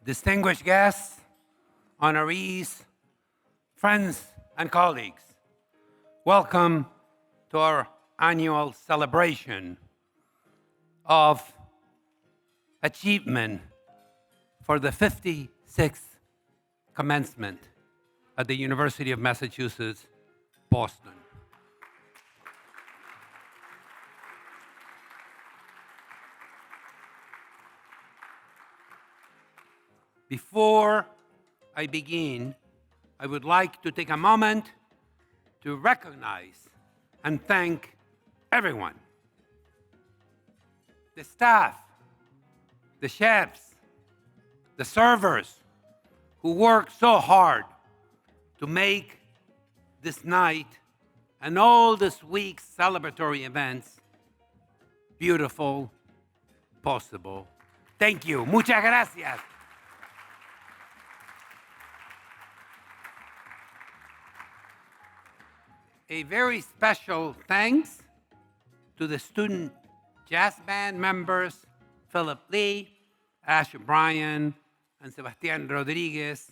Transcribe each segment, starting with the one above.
distinguished guests, honorees, friends, and colleagues, welcome to our annual celebration of achievement for the 56th commencement at the University of Massachusetts, Boston. Before I begin, I would like to take a moment to recognize and thank everyone. The staff, the chefs, the servers who work so hard to make this night and all this week's celebratory events beautiful, possible. Thank you. Muchas gracias. A very special thanks to the student jazz band members, Philip Lee, Ash O'Brien, and Sebastian Rodriguez,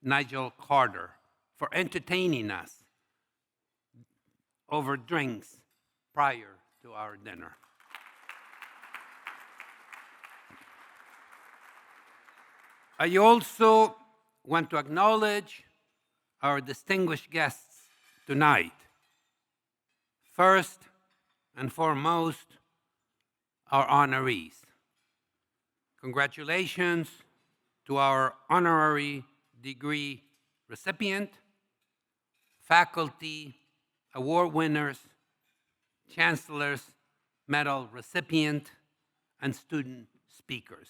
Nigel Carter, for entertaining us over drinks prior to our dinner. I also want to acknowledge our distinguished guests tonight. First and foremost, our honorees. Congratulations to our honorary degree recipient, faculty, award winners, chancellors, medal recipient, and student speakers.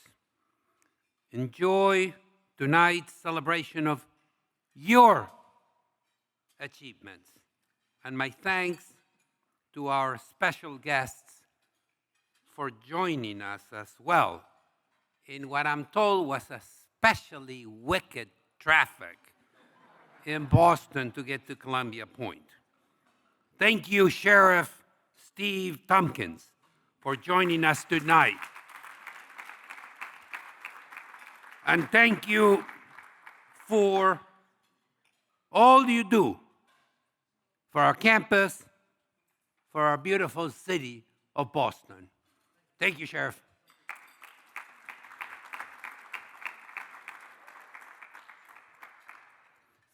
Enjoy tonight's celebration of your achievements, and my thanks to our special guests for joining us as well in what I'm told was especially wicked traffic in Boston to get to Columbia Point. Thank you, Sheriff Steve Tompkins, for joining us tonight. And thank you for all you do for our campus, for our beautiful city of Boston. Thank you, Sheriff.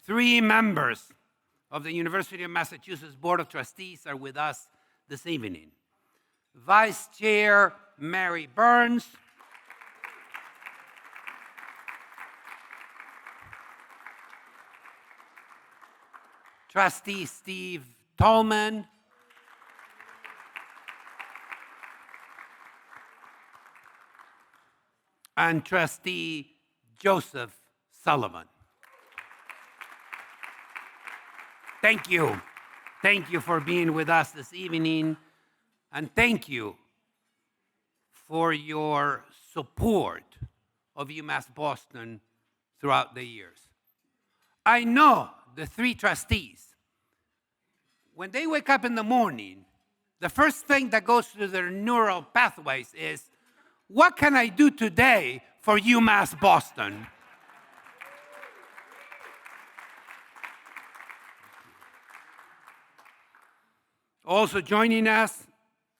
Three members of the University of Massachusetts Board of Trustees are with us this evening. Vice Chair Mary Burns, Trustee Steve Tallman, and Trustee Joseph Sullivan. Thank you. Thank you for being with us this evening, and thank you for your support of UMass Boston throughout the years. I know the three trustees, when they wake up in the morning, the first thing that goes through their neural pathways is, what can I do today for UMass Boston? Also joining us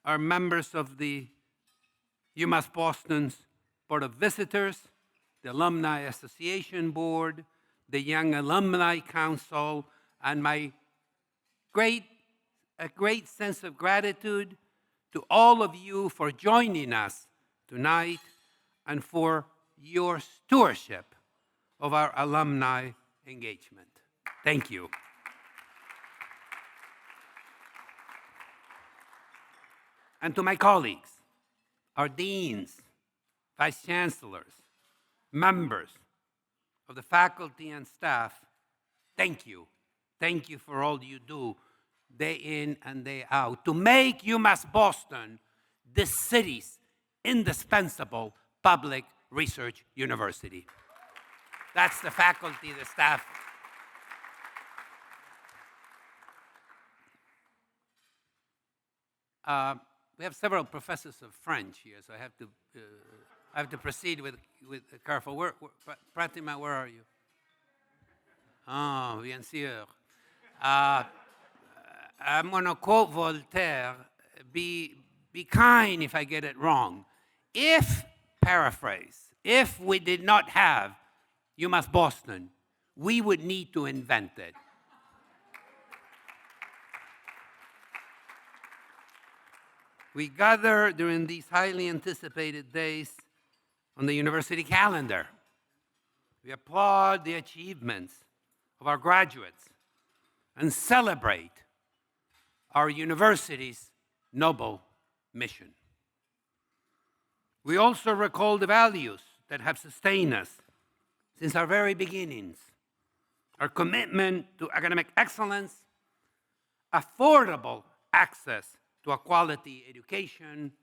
are members of the UMass Boston's Board of Visitors, the Alumni Association Board, the Young Alumni Council, and a great sense of gratitude to all of you for joining us tonight and for your stewardship of our alumni engagement. Thank you. And to my colleagues, our deans, vice chancellors, members of the faculty and staff, thank you. Thank you for all you do day in and day out to make UMass Boston this city's indispensable public research university. That's the faculty, the staff. We have several professors of French here, so I have to proceed with careful. Pratima, where are you? Oh, bien sûr. I'm going to quote Voltaire, be kind if I get it wrong. Paraphrase, if we did not have UMass Boston, we would need to invent it. We gather during these highly anticipated days on the university calendar. We applaud the achievements of our graduates and celebrate our university's noble mission. We also recall the values that have sustained us since our very beginnings. Our commitment to academic excellence, affordable access to a quality education,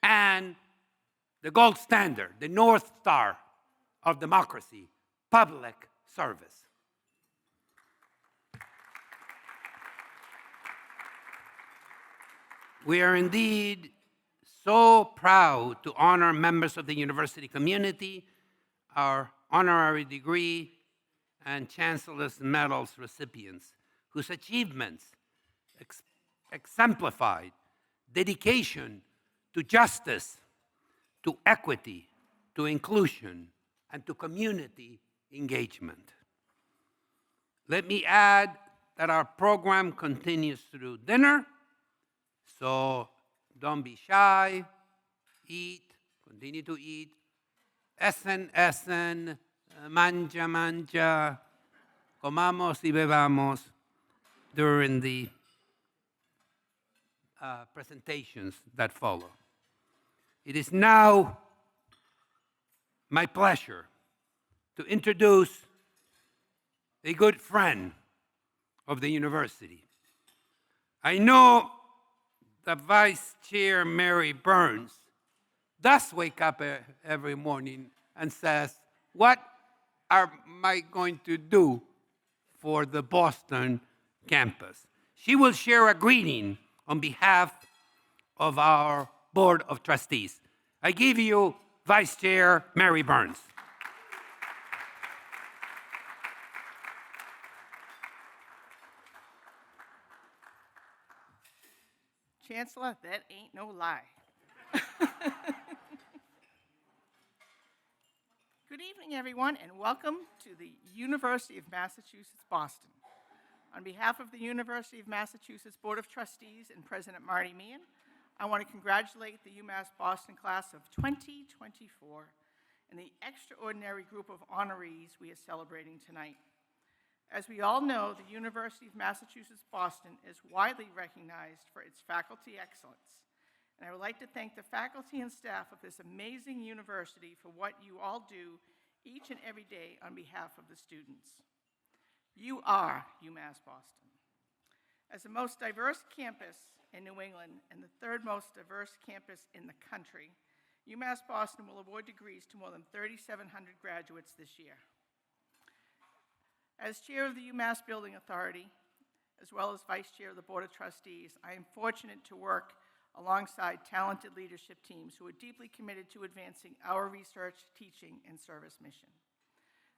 and the gold standard, the North Star of democracy, public service. We are indeed so proud to honor members of the university community, our honorary degree and chancellor's medals recipients, whose achievements exemplified dedication to justice, to equity, to inclusion, and to community engagement. Let me add that our program continues through dinner, so don't be shy, eat, continue to eat, essen, manja, comamos y bebamos during the presentations that follow. It is now my pleasure to introduce a good friend of the university. I know the Vice Chair, Mary Burns, does wake up every morning and says, what am I going to do for the Boston campus? She will share a greeting on behalf of our Board of Trustees. I give you Vice Chair Mary Burns. Chancellor, that ain't no lie. Good evening, everyone, and welcome to the University of Massachusetts, Boston. On behalf of the University of Massachusetts Board of Trustees and President Marty Meehan, I want to congratulate the UMass Boston class of 2024 and the extraordinary group of honorees we are celebrating tonight. As we all know, the University of Massachusetts Boston is widely recognized for its faculty excellence. And I would like to thank the faculty and staff of this amazing university for what you all do each and every day on behalf of the students. You are UMass Boston. As the most diverse campus in New England and the third most diverse campus in the country, UMass Boston will award degrees to more than 3,700 graduates this year. As chair of the UMass Building Authority, as well as vice chair of the Board of Trustees, I am fortunate to work alongside talented leadership teams who are deeply committed to advancing our research, teaching, and service mission.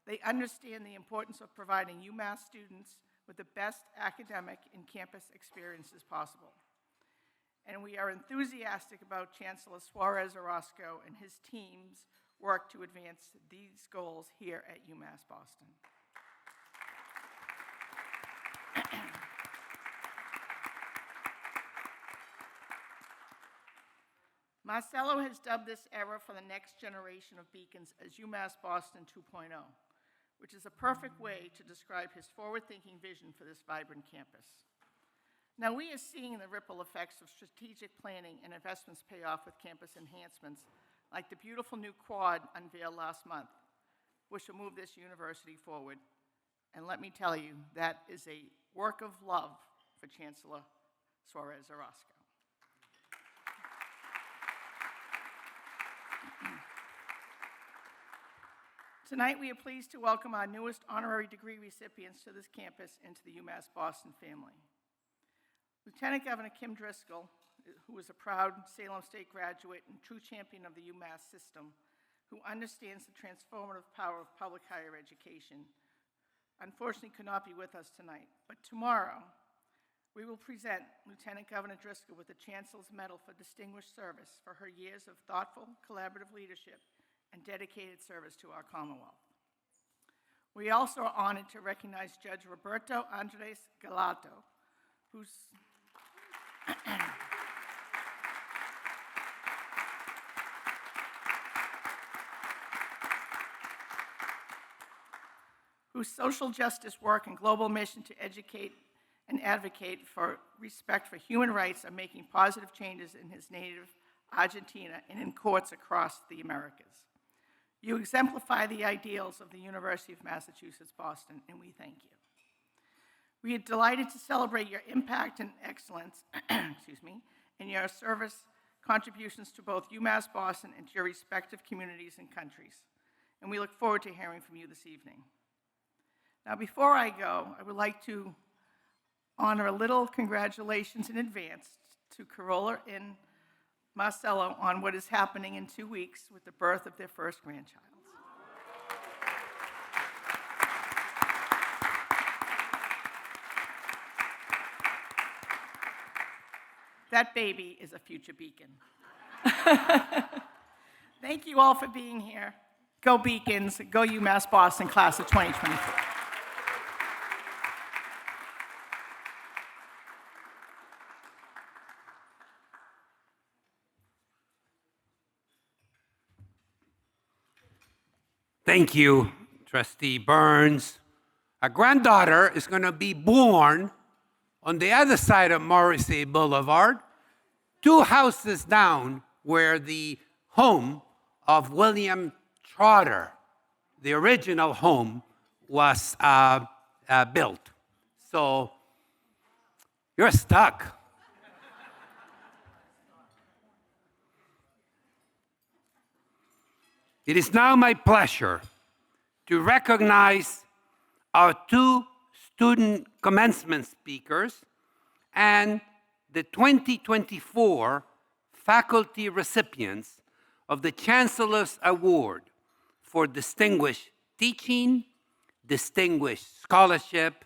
They understand the importance of providing UMass students with the best academic and campus experiences possible. And we are enthusiastic about Chancellor Suarez Orozco and his team's work to advance these goals here at UMass Boston. Marcelo has dubbed this era for the next generation of beacons as UMass Boston 2.0, which is a perfect way to describe his forward-thinking vision for this vibrant campus. Now, we are seeing the ripple effects of strategic planning and investments pay off with campus enhancements, like the beautiful new quad unveiled last month, which will move this university forward. And let me tell you, that is a work of love for Chancellor Suarez Orozco. Tonight, we are pleased to welcome our newest honorary degree recipients to this campus and to the UMass Boston family. Lieutenant Governor Kim Driscoll, who is a proud Salem State graduate and true champion of the UMass system, who understands the transformative power of public higher education, unfortunately could not be with us tonight. But tomorrow, we will present Lieutenant Governor Driscoll with the Chancellor's Medal for Distinguished Service for her years of thoughtful, collaborative leadership and dedicated service to our Commonwealth. We also are honored to recognize Judge Roberto Andres Galato, whose social justice work and global mission to educate and advocate for respect for human rights are making positive changes in his native Argentina and in courts across the Americas. You exemplify the ideals of the University of Massachusetts, Boston, and we thank you. We are delighted to celebrate your impact and excellence, excuse me, and your service contributions to both UMass Boston and to your respective communities and countries. And we look forward to hearing from you this evening. Now, before I go, I would like to honor a little congratulations in advance to Carola and Marcelo on what is happening in 2 weeks with the birth of their first grandchild. That baby is a future beacon. Thank you all for being here. Go Beacons, go UMass Boston class of 2024. Thank you, Trustee Burns. A granddaughter is going to be born on the other side of Morrissey Boulevard, 2 houses down where the home of William Trotter, the original home, was built. So you're stuck. It is now my pleasure to recognize our 2 student commencement speakers and the 2024 faculty recipients of the Chancellor's Award for Distinguished Teaching, Distinguished Scholarship,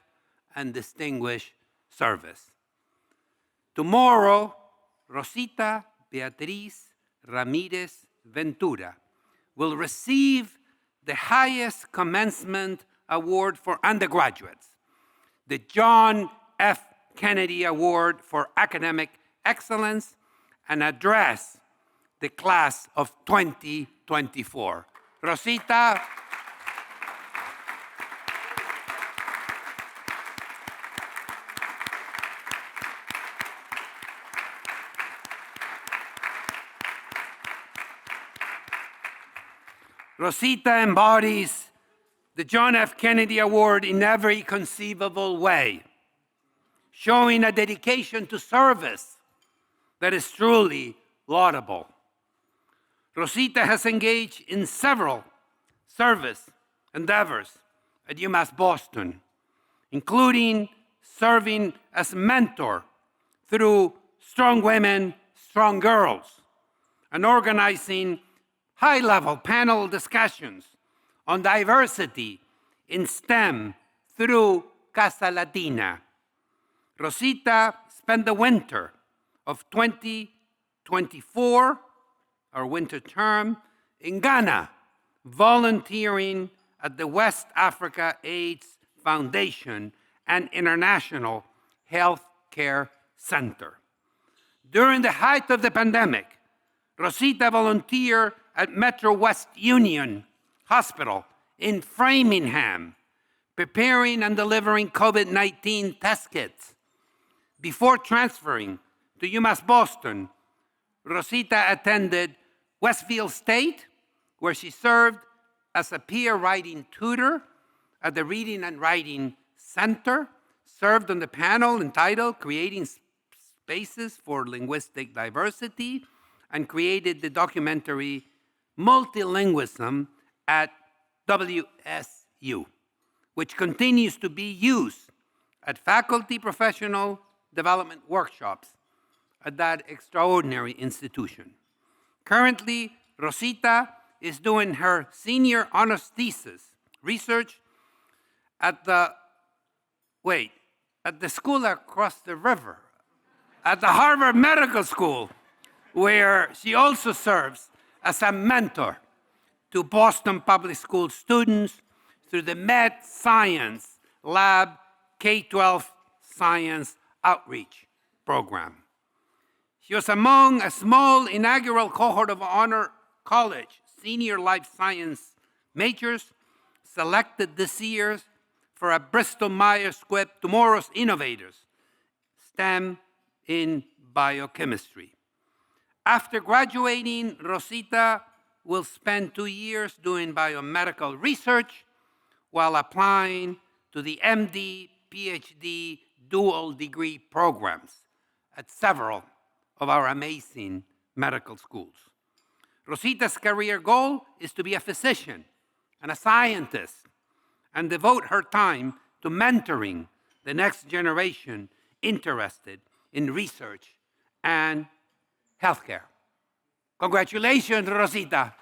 and Distinguished Service. Tomorrow, Rosita Beatriz Ramirez Ventura will receive the highest commencement award for undergraduates, the John F. Kennedy Award for Academic Excellence, and address the class of 2024. Rosita. Rosita embodies the John F. Kennedy Award in every conceivable way, showing a dedication to service that is truly laudable. Rosita has engaged in several service endeavors at UMass Boston, including serving as mentor through Strong Women, Strong Girls, and organizing high-level panel discussions on diversity in STEM through Casa Latina. Rosita spent the winter of 2024, our winter term, in Ghana, volunteering at the West Africa AIDS Foundation and International Health Care Center. During the height of the pandemic, Rosita volunteered at Metro West Union Hospital in Framingham, preparing and delivering COVID-19 test kits. Before transferring to UMass Boston, Rosita attended Westfield State, where she served as a peer writing tutor at the Reading and Writing Center, served on the panel entitled Creating Spaces for Linguistic Diversity, and created the documentary Multilingualism at WSU, which continues to be used at faculty professional development workshops at that extraordinary institution. Currently, Rosita is doing her senior honors thesis research at the school across the river, at the Harvard Medical School, where she also serves as a mentor to Boston Public School students through the Med Science Lab K-12 Science Outreach Program. She was among a small inaugural cohort of Honor College senior life science majors selected this year for a Bristol-Myers Squibb Tomorrow's Innovators STEM in biochemistry. After graduating, Rosita will spend 2 years doing biomedical research while applying to the MD, PhD dual degree programs at several of our amazing medical schools. Rosita's career goal is to be a physician and a scientist and devote her time to mentoring the next generation interested in research and healthcare. Congratulations, Rosita.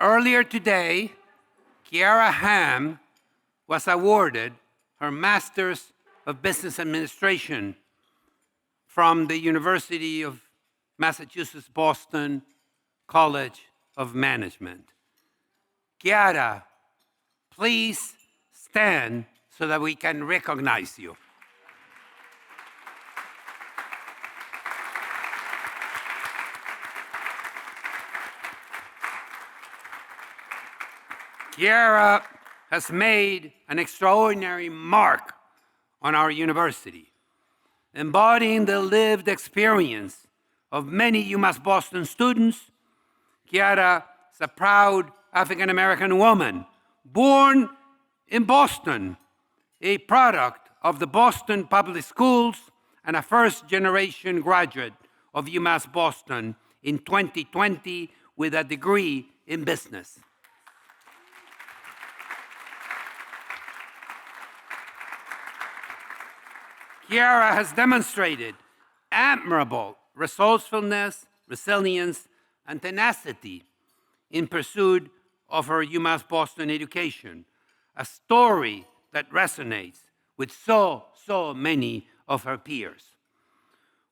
Earlier today, Kiara Ham was awarded her Master's of Business Administration from the University of Massachusetts Boston College of Management. Kiara, please stand so that we can recognize you. Kiara has made an extraordinary mark on our university, embodying the lived experience of many UMass Boston students. Kiara is a proud African-American woman born in Boston, a product of the Boston Public Schools and a first-generation graduate of UMass Boston in 2020 with a degree in business. Kiara has demonstrated admirable resourcefulness, resilience, and tenacity in pursuit of her UMass Boston education, a story that resonates with so many of her peers.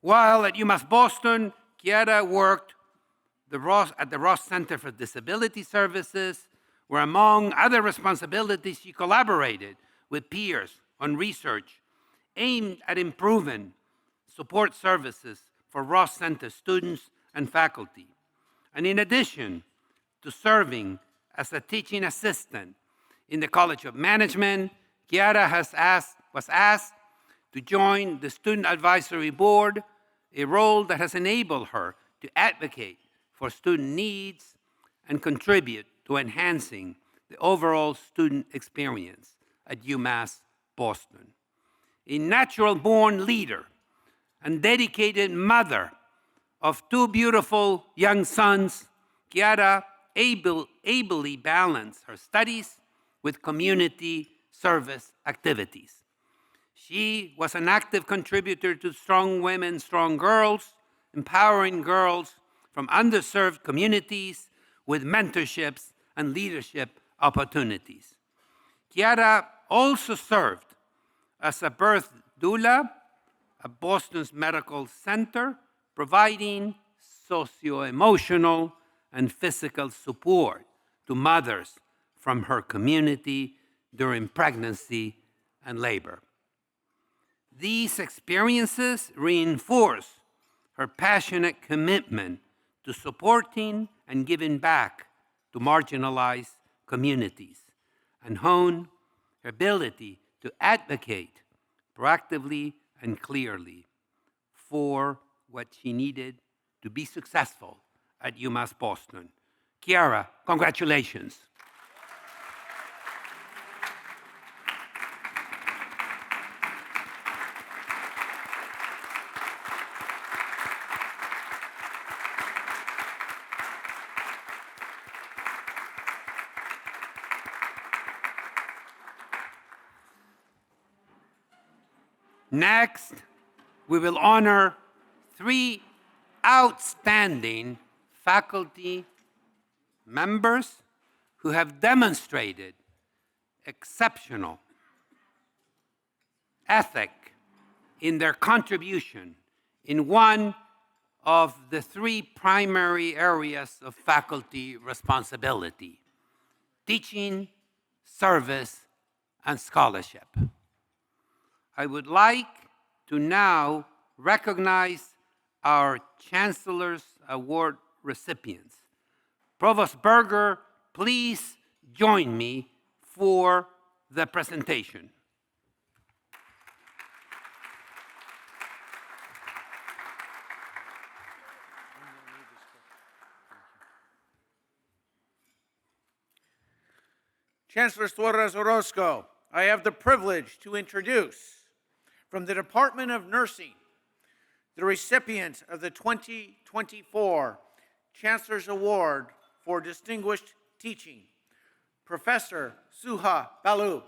While at UMass Boston, Kiara worked at the Ross Center for Disability Services, where among other responsibilities, she collaborated with peers on research aimed at improving support services for Ross Center students and faculty. And in addition to serving as a teaching assistant in the College of Management, Kiara was asked to join the Student Advisory Board, a role that has enabled her to advocate for student needs and contribute to enhancing the overall student experience at UMass Boston. A natural-born leader and dedicated mother of 2 beautiful young sons, Kiara ably balanced her studies with community service activities. She was an active contributor to Strong Women, Strong Girls, empowering girls from underserved communities with mentorships and leadership opportunities. Kiara also served as a birth doula at Boston's Medical Center, providing socio-emotional and physical support to mothers from her community during pregnancy and labor. These experiences reinforce her passionate commitment to supporting and giving back to marginalized communities, and hone her ability to advocate proactively and clearly for what she needed to be successful at UMass Boston, Kiara, congratulations. Next, we will honor 3 outstanding faculty members who have demonstrated exceptional ethic in their contribution in one of the 3 primary areas of faculty responsibility: teaching, service, and scholarship. I would like to now recognize our Chancellor's Award recipients. Provost Berger, please join me for the presentation. Chancellor Suarez Orozco, I have the privilege to introduce, from the Department of Nursing, the recipient of the 2024 Chancellor's Award for Distinguished Teaching, Professor Suha Balu.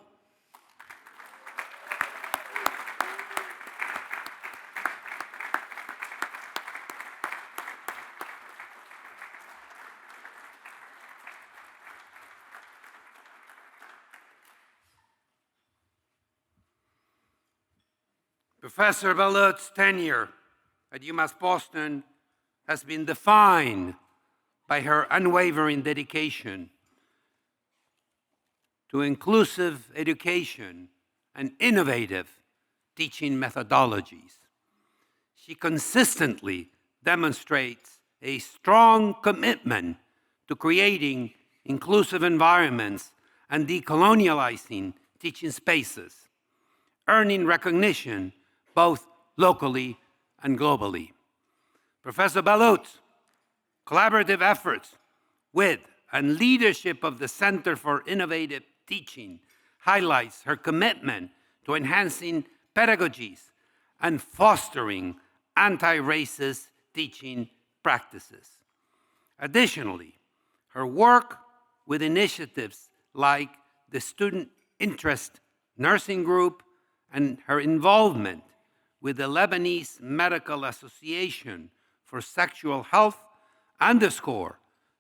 Professor Balut's tenure at UMass Boston has been defined by her unwavering dedication to inclusive education and innovative teaching methodologies. She consistently demonstrates a strong commitment to creating inclusive environments and decolonializing teaching spaces, earning recognition both locally and globally. Professor Balut's collaborative efforts with and leadership of the Center for Innovative Teaching highlights her commitment to enhancing pedagogies and fostering anti-racist teaching practices. Additionally, her work with initiatives like the Student Interest Nursing Group and her involvement with the Lebanese Medical Association for Sexual Health underscore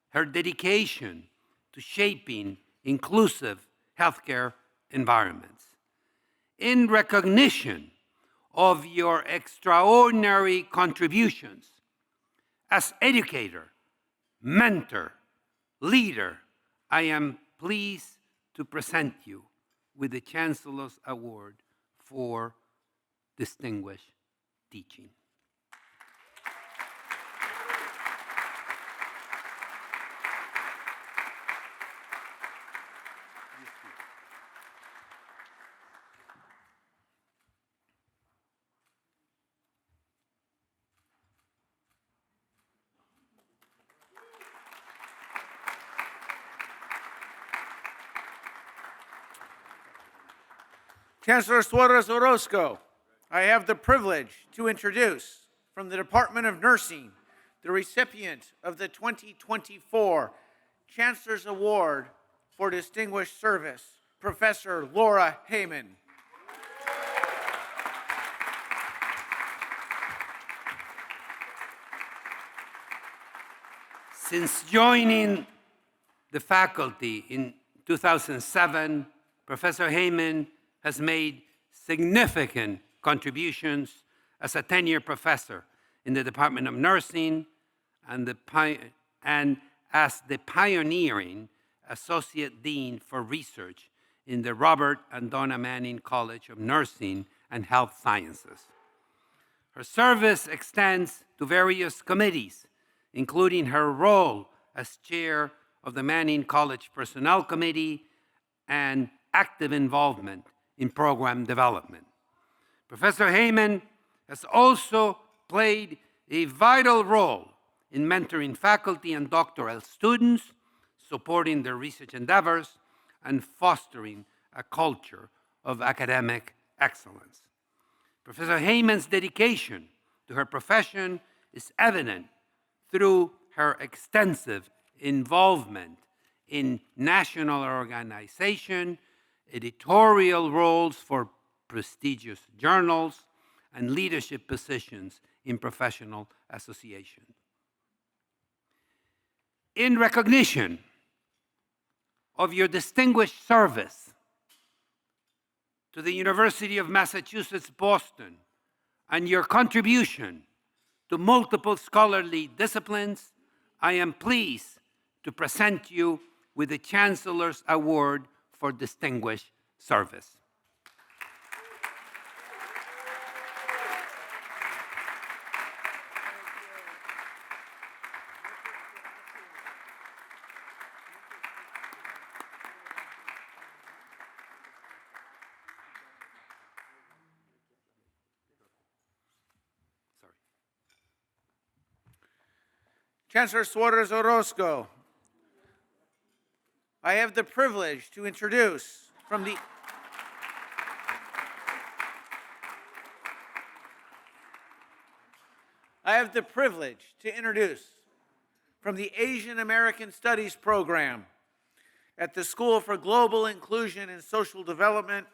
her dedication to shaping inclusive healthcare environments. In recognition of your extraordinary contributions as educator, mentor, leader, I am pleased to present you with the Chancellor's Award for Distinguished Teaching. Chancellor Suarez Orozco, I have the privilege to introduce, from the Department of Nursing, the recipient of the 2024 Chancellor's Award for Distinguished Service, Professor Laura Heyman. Since joining the faculty in 2007, Professor Heyman has made significant contributions as a tenured professor in the Department of Nursing and as the pioneering Associate Dean for Research in the Robert and Donna Manning College of Nursing and Health Sciences. Her service extends to various committees, including her role as chair of the Manning College Personnel Committee and active involvement in program development. Professor Heyman has also played a vital role in mentoring faculty and doctoral students supporting their research endeavors, and fostering a culture of academic excellence. Professor Heyman's dedication to her profession is evident through her extensive involvement in national organization, editorial roles for prestigious journals, and leadership positions in professional associations. In recognition of your distinguished service to the University of Massachusetts, Boston, and your contribution to multiple scholarly disciplines, I am pleased to present you with the Chancellor's Award for Distinguished Service. Chancellor Suarez Orozco, I have the privilege to introduce from the Asian American Studies program at the School for Global Inclusion and Social Development,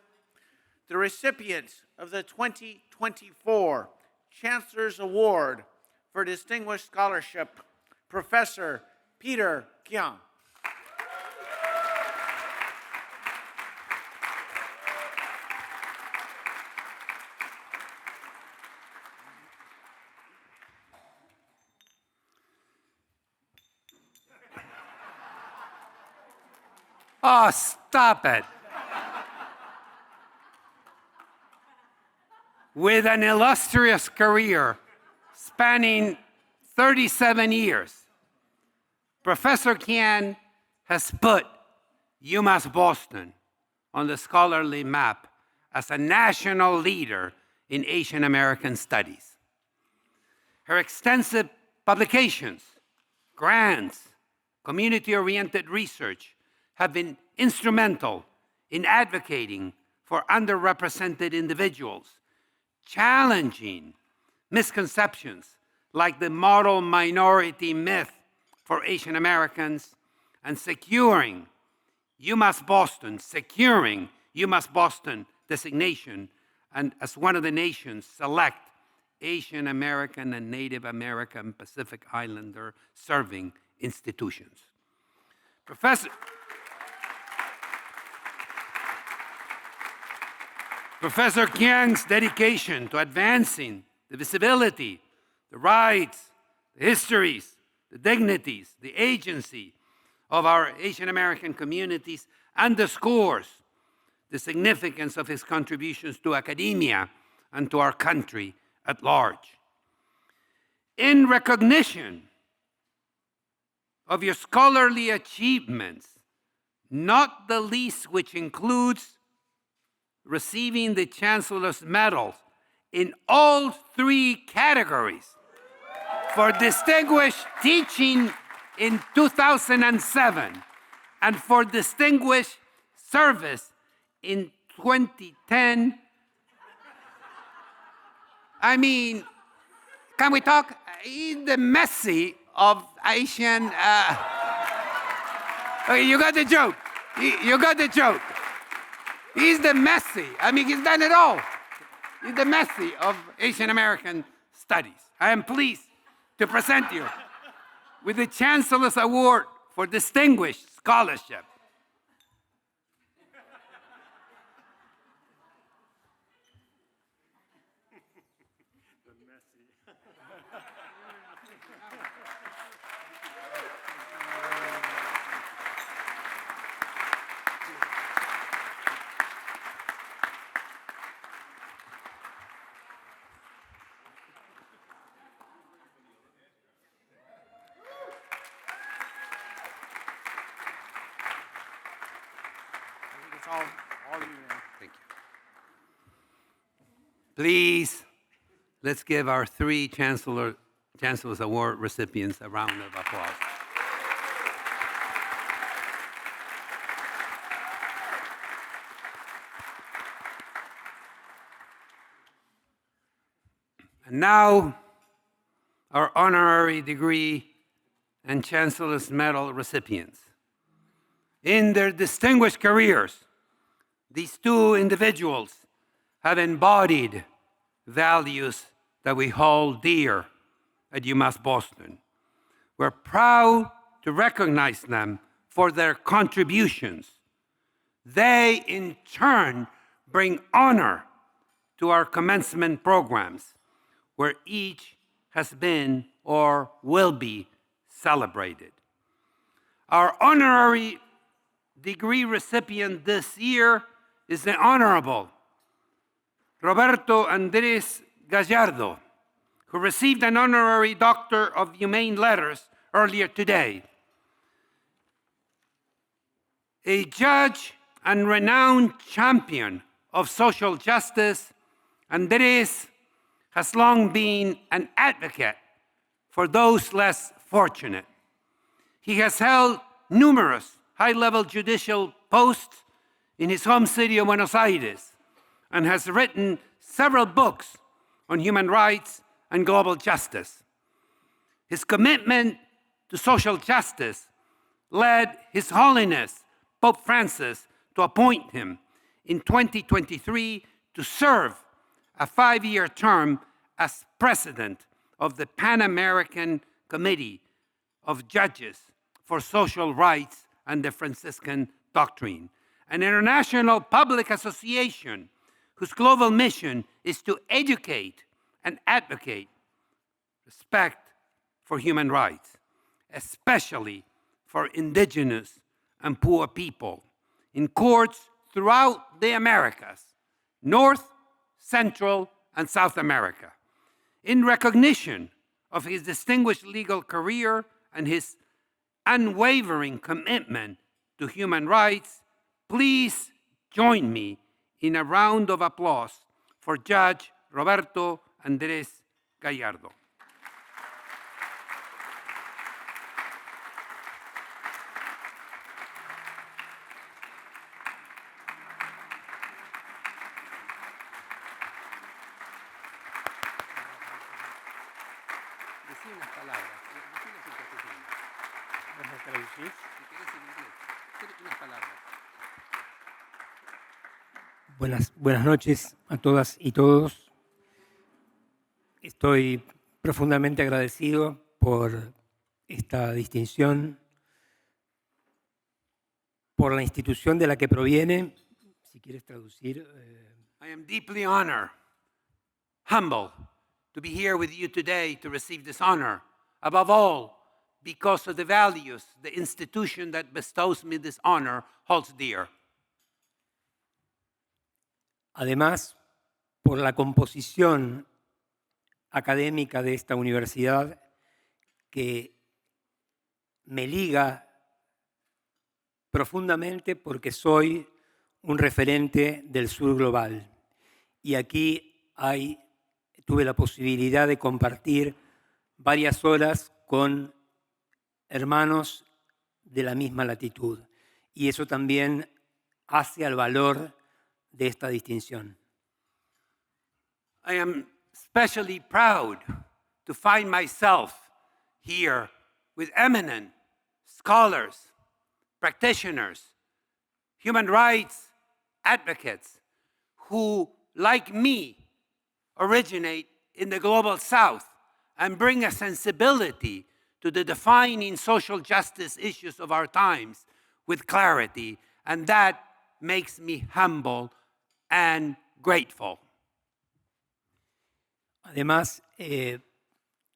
the recipients of the 2024 Chancellor's Award for Distinguished Scholarship, Professor Peter Kiang. Oh, stop it. With an illustrious career spanning 37 years, Professor Kian has put UMass Boston on the scholarly map as a national leader in Asian American studies. Her extensive publications, grants, community-oriented research have been instrumental in advocating for underrepresented individuals, challenging misconceptions like the model minority myth for Asian Americans, and securing UMass Boston designation and as one of the nation's select Asian American and Native American Pacific Islander serving institutions. Professor Kiang's dedication to advancing the visibility, the rights, the histories, the dignities, the agency of our Asian American communities underscores the significance of his contributions to academia and to our country at large. In recognition of your scholarly achievements, not the least which includes receiving the Chancellor's Medals in all three categories for distinguished teaching in 2007 and for distinguished service in 2010. I mean, can we talk? He's the Messi of Asian. You got the joke. You got the joke. He's the Messi. I mean, he's done it all. He's the Messi of Asian American studies. I am pleased to present you with the Chancellor's Award for Distinguished Scholarship. All you now. Thank you. Please, let's give our three Chancellor's Award recipients a round of applause. And now, our honorary degree and Chancellor's Medal recipients. In their distinguished careers, these two individuals have embodied values that we hold dear at UMass Boston. We're proud to recognize them for their contributions. They, in turn, bring honor to our commencement programs, where each has been or will be celebrated. Our honorary degree recipient this year is the Honorable Roberto Andrés Gallardo, who received an honorary Doctor of Humane Letters earlier today. A judge and renowned champion of social justice, Andrés has long been an advocate for those less fortunate. He has held numerous high-level judicial posts in his home city of Buenos Aires and has written several books on human rights and global justice. His commitment to social justice led His Holiness Pope Francis to appoint him in 2023 to serve a 5-year term as president of the Pan-American Committee of Judges for Social Rights and the Franciscan Doctrine, an international public association whose global mission is to educate and advocate respect for human rights, especially for indigenous and poor people, in courts throughout the Americas, North, Central, and South America. In recognition of his distinguished legal career and his unwavering commitment to human rights, please join me in a round of applause for Judge Roberto Andrés Gallardo. Decí unas palabras. Decí lo que estás diciendo. ¿Vas a traducir? Si querés en inglés, di unas palabras. Buenas noches a todas y todos. Estoy profundamente agradecido por esta distinción, por la institución de la que proviene. Si quieres traducir. I am deeply honored, humble, to be here with you today to receive this honor. Above all, because of the values the institution that bestows me this honor holds dear. Además, por la composición académica de esta universidad que me liga profundamente porque soy un referente del sur global. Y aquí tuve la posibilidad de compartir varias horas con hermanos de la misma latitud. Y eso también hace al valor de esta distinción. I am especially proud to find myself here with eminent scholars, practitioners, human rights advocates who, like me, originate in the global South and bring a sensibility to the defining social justice issues of our times with clarity, and that makes me humble and grateful. Además,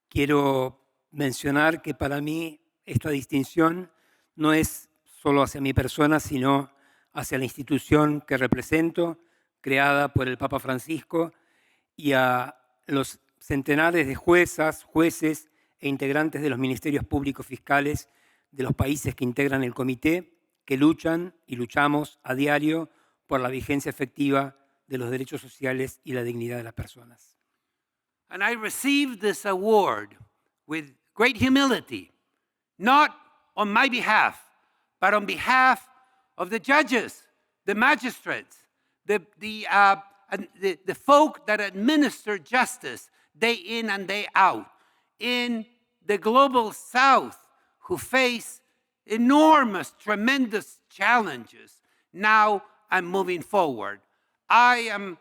quiero mencionar que para mí esta distinción no es solo hacia mi persona, sino hacia la institución que represento, creada por el Papa Francisco, y a los centenares de juezas, jueces e integrantes de los ministerios públicos fiscales de los países que integran el comité, que luchan y luchamos a diario por la vigencia efectiva de los derechos sociales y la dignidad de las personas. And I received this award with great humility, not on my behalf, but on behalf of the judges, the magistrates, the folk that administer justice, day in and day out in the global South who face enormous, tremendous challenges now and moving forward. I am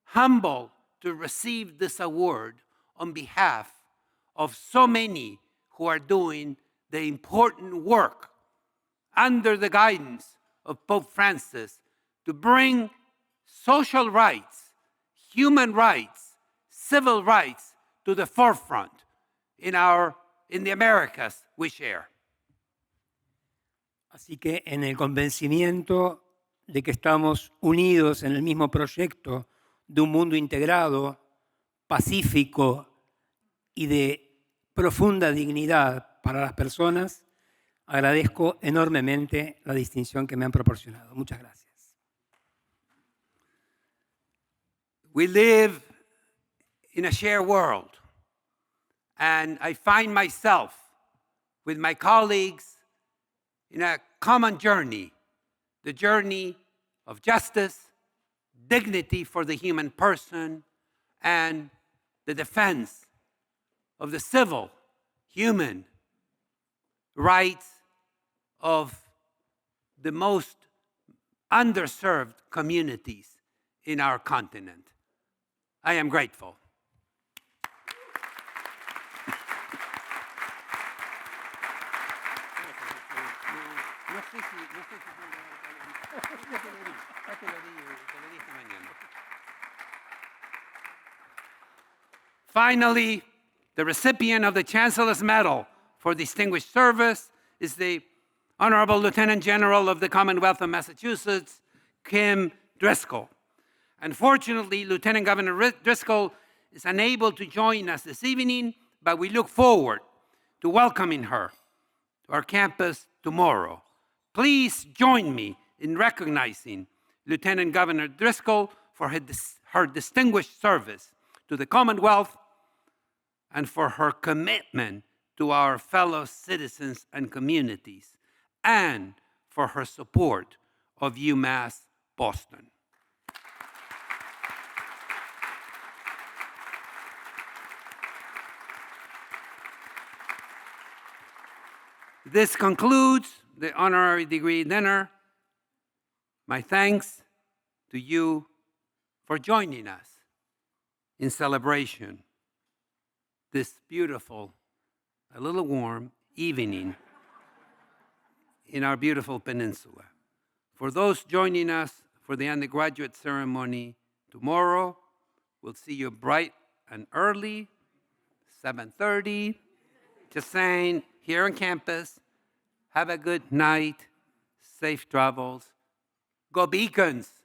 humbled to receive this award on behalf of so many who are doing the important work under the guidance of Pope Francis to bring social rights, human rights, civil rights to the forefront in the Americas we share. Así que en el convencimiento de que estamos unidos en el mismo proyecto de un mundo integrado, pacífico y de profunda dignidad para las personas, agradezco enormemente la distinción que me han proporcionado. Muchas gracias. We live in a shared world, and I find myself with my colleagues in a common journey, the journey of justice, dignity for the human person, and the defense of the civil, human rights of the most underserved communities in our continent. I am grateful. Finally, the recipient of the Chancellor's Medal for Distinguished Service is the Honorable Lieutenant General of the Commonwealth of Massachusetts, Kim Driscoll. Unfortunately, Lieutenant Governor Driscoll is unable to join us this evening, but we look forward to welcoming her to our campus tomorrow. Please join me in recognizing Lieutenant Governor Driscoll for her distinguished service to the Commonwealth and for her commitment to our fellow citizens and communities, and for her support of UMass Boston. This concludes the honorary degree dinner. My thanks to you for joining us in celebration this beautiful, a little warm evening in our beautiful peninsula. For those joining us for the undergraduate ceremony tomorrow, we'll see you bright and early, 7:30. Just saying, here on campus. Have a good night, safe travels. Go Beacons!